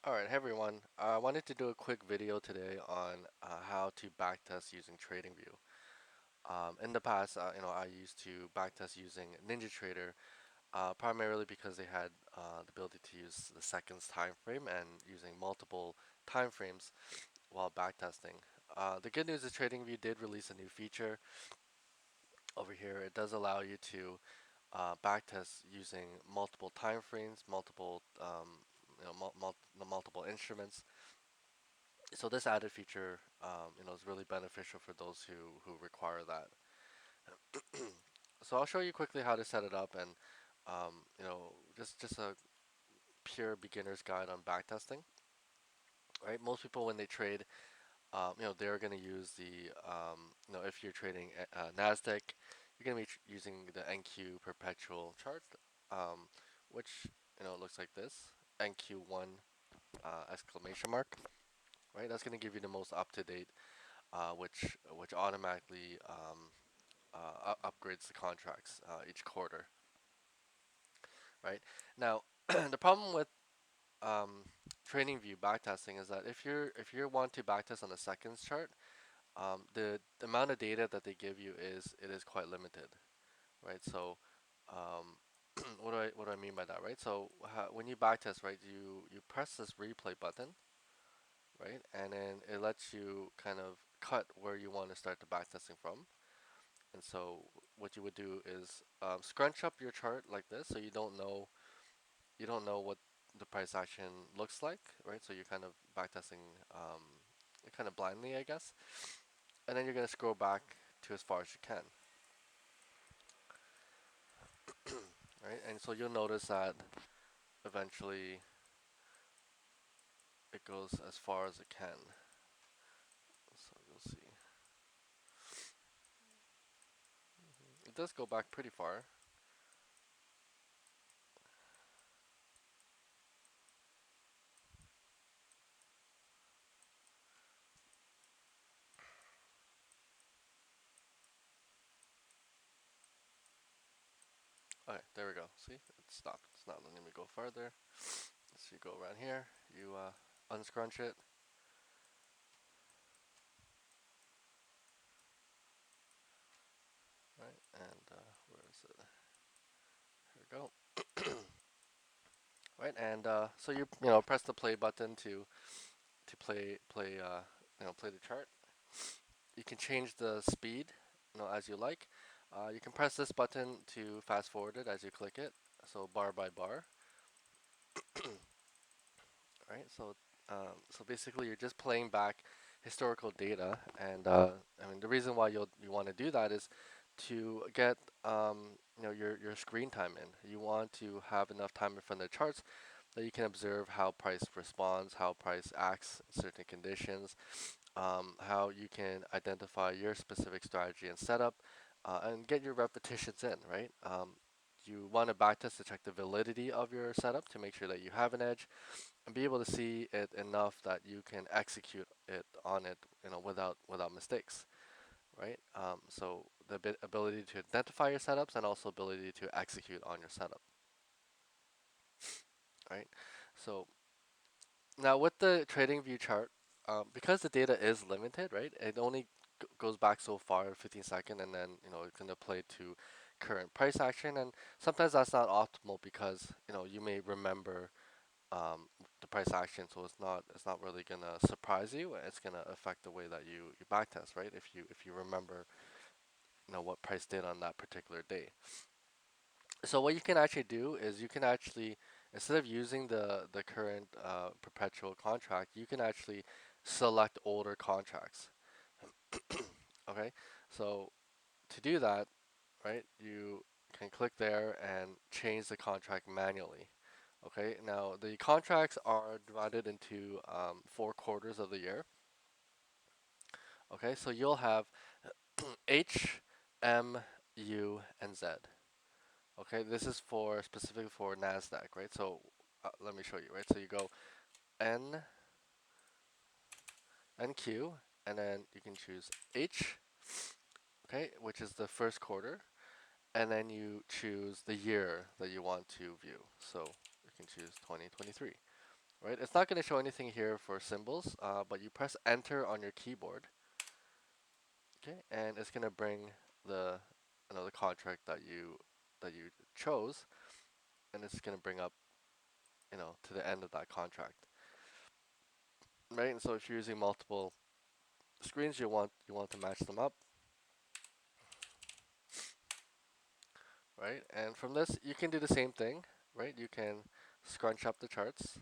Alright, hey everyone. I wanted to do a quick video today on how to backtest using TradingView. In the past, I used to backtest using NinjaTrader, primarily because they had the ability to use the seconds time frame and using multiple time frames while backtesting. The good news is TradingView did release a new feature over here. It does allow you to backtest using multiple time frames, multiple multiple instruments. So this added feature, is really beneficial for those who require that. So I'll show you quickly how to set it up and, just a pure beginner's guide on backtesting. Right? Most people when they trade, they're going to use if you're trading Nasdaq, you're going to be using the NQ perpetual chart, um, which looks like this, NQ1 exclamation mark. Right? That's going to give you the most up-to-date which automatically upgrades the contracts each quarter, right? Now, the problem with um, TradingView backtesting is that if you want to backtest on the seconds chart, the amount of data that they give you is quite limited, right? So, um, what do I mean by that, right? So when you backtest, right, you press this replay button, right, and then it lets you kind of cut where you want to start the backtesting from. And so what you would do is scrunch up your chart like this, so you don't know what the price action looks like, right? So you're kind of backtesting kind of blindly, I guess. And then you're gonna scroll back to as far as you can, right? And so you'll notice that eventually it goes as far as it can. So you'll see it does go back pretty far. Okay, there we go. See, it stopped. It's not letting me go farther. So you go around here, you unscrunch it, right? And where is it? Here we go. Right, and so you press the play button to play the chart. You can change the speed, as you like. You can press this button to fast forward it as you click it. So bar by bar, right? So basically you're just playing back historical data, and I mean the reason why you want to do that is to get your screen time in. You want to have enough time in front of the charts that you can observe how price responds, how price acts in certain conditions, how you can identify your specific strategy and setup, and get your repetitions in, right? You want to backtest to check the validity of your setup to make sure that you have an edge and be able to see it enough that you can execute it on it, without mistakes, right? So the ability to identify your setups and also ability to execute on your setup, right? So now with the trading view chart, because the data is limited, right? It only goes back so far, 15 seconds, and then it's gonna play to current price action, and sometimes that's not optimal because you may remember the price action, so it's not really gonna surprise you. It's gonna affect the way that you backtest, right? If you remember what price did on that particular day. So what you can actually do is you can actually, instead of using the current perpetual contract, you can actually select older contracts. Okay, so to do that, right, you can click there and change the contract manually. Okay, now the contracts are divided into 4 quarters of the year. Okay, so you'll have H, M, U, and Z. Okay, this is for specifically for Nasdaq, right? So let me show you, right? So you go N, NQ, and then you can choose H, okay, which is the first quarter, and then you choose the year that you want to view. So you can choose 2023. right? It's not going to show anything here for symbols, but you press enter on your keyboard, okay, and it's going to bring the the contract that you chose, and it's going to bring up to the end of that contract, right? And so if you're using multiple screens, you want to match them up, right? And from this, you can do the same thing, right? You can scrunch up the charts,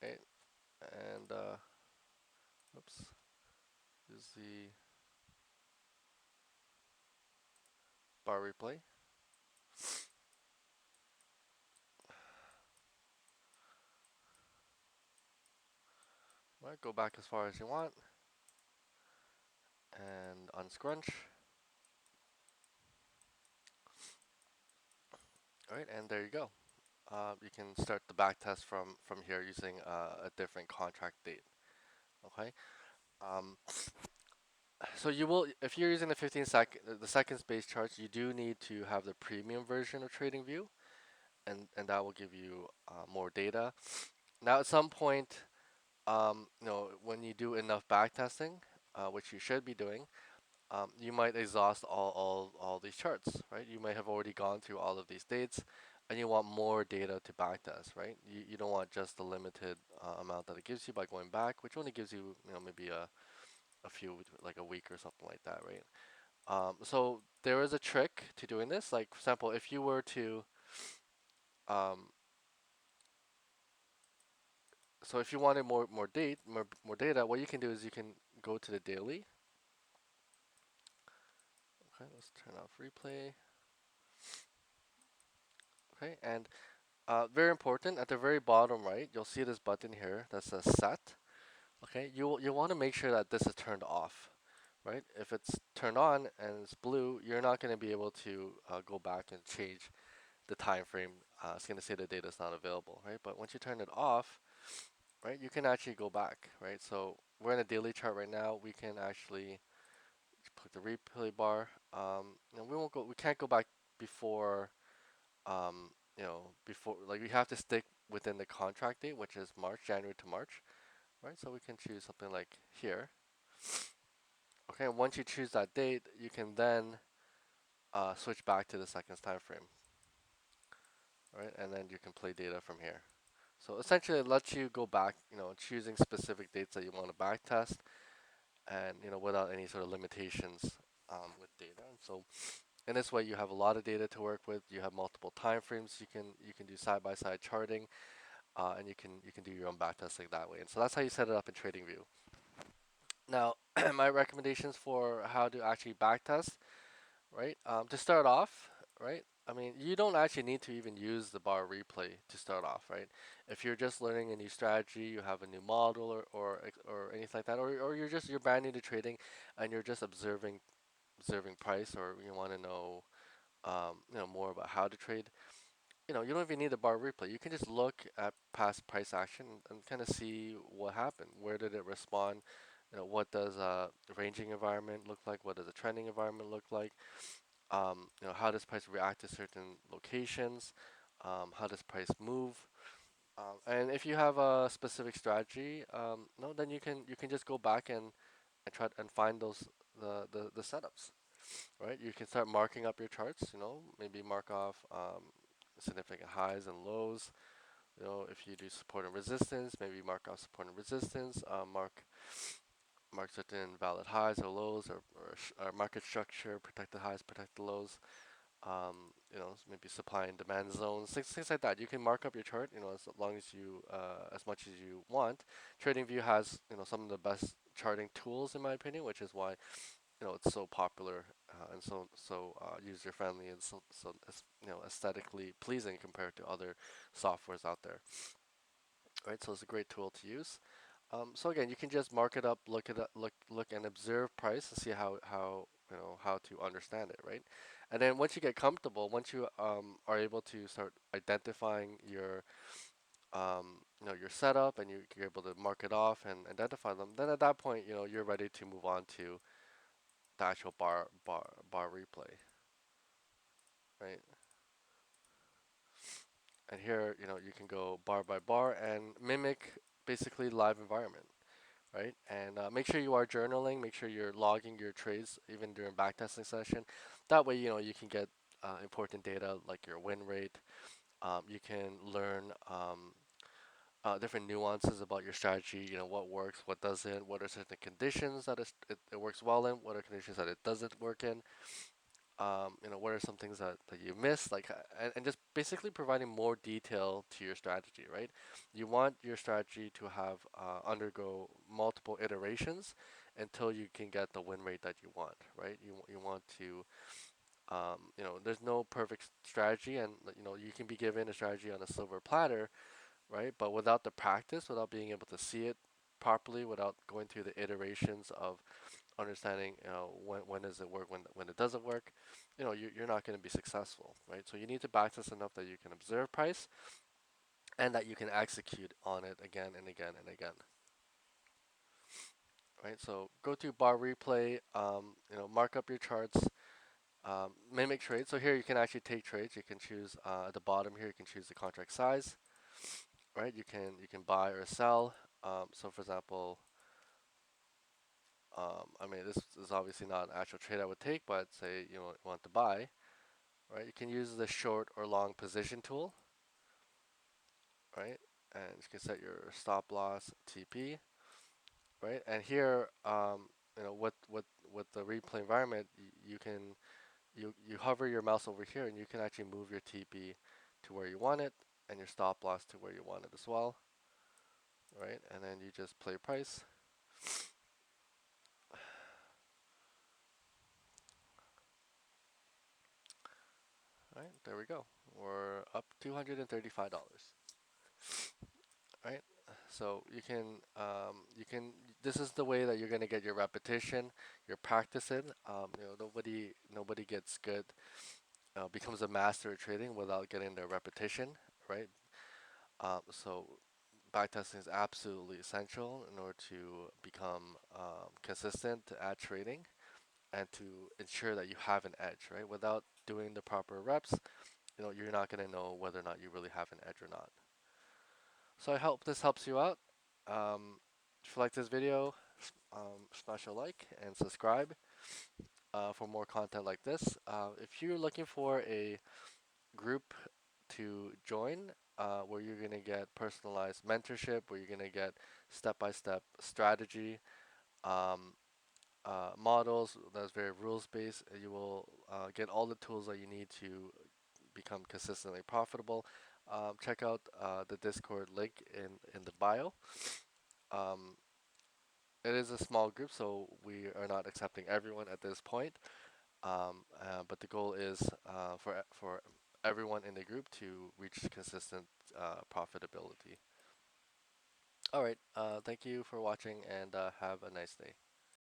right? And oops, use the bar replay. Right, go back as far as you want and unscrunch. All right, and there you go. You can start the back test from here using a different contract date. Okay. Um, so you will, if you're using the 15 second, the second space charts, you do need to have the premium version of TradingView, and that will give you more data. Now, at some point, when you do enough back testing, which you should be doing, you might exhaust all these charts, right? You may have already gone through all of these dates, and you want more data to backtest, right? You don't want just the limited amount that it gives you by going back, which only gives you, maybe a few, like a week or something like that, right? So there is a trick to doing this. Like, for example, if you were to, um, so if you wanted more data, what you can do is you can go to the daily. Okay, let's turn off replay. Okay, and very important, at the very bottom right, you'll see this button here that says set. Okay, you want to make sure that this is turned off, right? If it's turned on and it's blue, you're not going to be able to go back and change the time frame. It's going to say the data is not available, right? But once you turn it off, right, you can actually go back, right? So we're in a daily chart right now. We can actually click the replay bar. We can't go back before before, like, we have to stick within the contract date, which is March, January to March, right? So we can choose something like here. Okay, and once you choose that date, you can then switch back to the seconds time frame, right? And then you can play data from here. So essentially, it lets you go back, choosing specific dates that you want to back test, and without any sort of limitations with data. And so in this way, you have a lot of data to work with. You have multiple time frames. You can do side by side charting. And you can do your own backtesting that way. And so that's how you set it up in TradingView. Now, my recommendations for how to actually backtest, right? To start off, right? I mean, you don't actually need to even use the bar replay to start off, right? If you're just learning a new strategy, you have a new model or anything like that, or you're brand new to trading and you're just observing price, or you want to know more about how to trade, you don't even need a bar replay. You can just look at past price action and kind of see what happened. Where did it respond? What does a ranging environment look like? What does a trending environment look like? How does price react to certain locations? How does price move? And if you have a specific strategy, no, then you can just go back and try and find the setups, right? You can start marking up your charts, maybe mark off significant highs and lows. If you do support and resistance, maybe mark off support and resistance, mark certain valid highs or lows, or market structure, protect the highs, protect the lows. Maybe supply and demand zones, things like that. You can mark up your chart, as long as as much as you want. TradingView has, some of the best charting tools in my opinion, which is why it's so popular, and so user friendly, and so aesthetically pleasing compared to other softwares out there. Right, so it's a great tool to use. So again, you can just mark it up, look it up, look and observe price and see how to understand it, right? And then once you get comfortable, once you are able to start identifying your setup, and you're able to mark it off and identify them, then at that point, you're ready to move on to the actual bar replay, right? And here, you can go bar by bar and mimic basically live environment, right? And make sure you are journaling. Make sure you're logging your trades even during backtesting session. That way, you can get important data like your win rate. You can learn different nuances about your strategy. What works, what doesn't, what are certain conditions that it works well in, what are conditions that it doesn't work in. What are some things that you miss, like, and just basically providing more detail to your strategy, right? You want your strategy to have undergo multiple iterations until you can get the win rate that you want, right? You want to, there's no perfect strategy, and you can be given a strategy on a silver platter, right? But without the practice, without being able to see it properly, without going through the iterations of understanding, when does it work, when it doesn't work, you're not going to be successful, right? So you need to backtest enough that you can observe price and that you can execute on it again and again and again, right? So go to bar replay, mark up your charts, mimic trades. So here you can actually take trades. You can choose at the bottom here. You can choose the contract size, right? You can buy or sell. So for example, I mean, this is obviously not an actual trade I would take, but say you want to buy, right? You can use the short or long position tool, right? And you can set your stop loss TP, right? And here, with the replay environment, you can you hover your mouse over here, and you can actually move your TP to where you want it, and your stop loss to where you want it as well, right? And then you just play price, right? There we go. We're up $235. Right? So you can this is the way that you're gonna get your repetition, your practice in. Nobody gets good, becomes a master at trading without getting their repetition, right? So backtesting is absolutely essential in order to become consistent at trading and to ensure that you have an edge, right? Without doing the proper reps, you're not gonna know whether or not you really have an edge or not. So I hope this helps you out. If you like this video, smash a like and subscribe for more content like this. If you're looking for a group to join, where you're going to get personalized mentorship, where you're going to get step-by-step strategy, um, models that's very rules-based, you will get all the tools that you need to become consistently profitable. Check out the Discord link in the bio. Um, it is a small group, so we are not accepting everyone at this point. But the goal is for everyone in the group to reach consistent profitability. All right. Thank you for watching, and have a nice day.